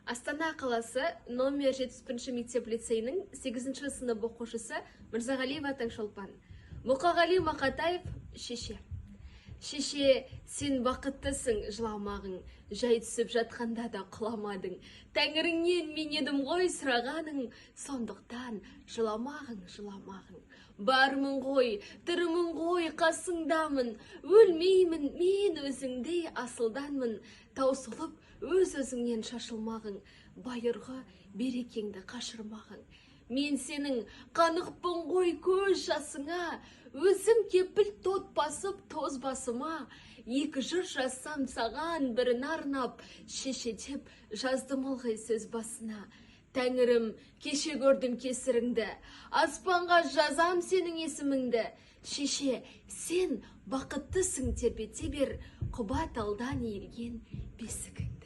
Астана қаласы номер 71 мектеп лицейінің 8 сынып оқушысы Мырзағалиева Таңшолпан. Мұқағали Мақатаев шеше. Шеше, сен бақыттысың жыламағың, жай түсіп жатқанда да құламадың. Тәңіріңнен мен едім ғой сұрағаның, сондықтан жыламағың. Бармын ғой, тірімін ғой, қасыңдамын, өлмеймін, мен өзіңдей асылданмын. Таусылып, өз-өзіңнен шашылмағың, байырғы берекеңді қашырмағың. Мен сенің қанықпын ғой көз жасыңа, өзім кепіл тот басып тоз басыма. Екі жыр жазсам саған бірін арнап, шеше деп жаздым ылғи сөз басына. Тәңірім, кеше көрдім кесіріңді, аспанға жазам сенің есіміңді. Шеше, сен бақыттысың тербете бер, құба талдан иілген бесігің.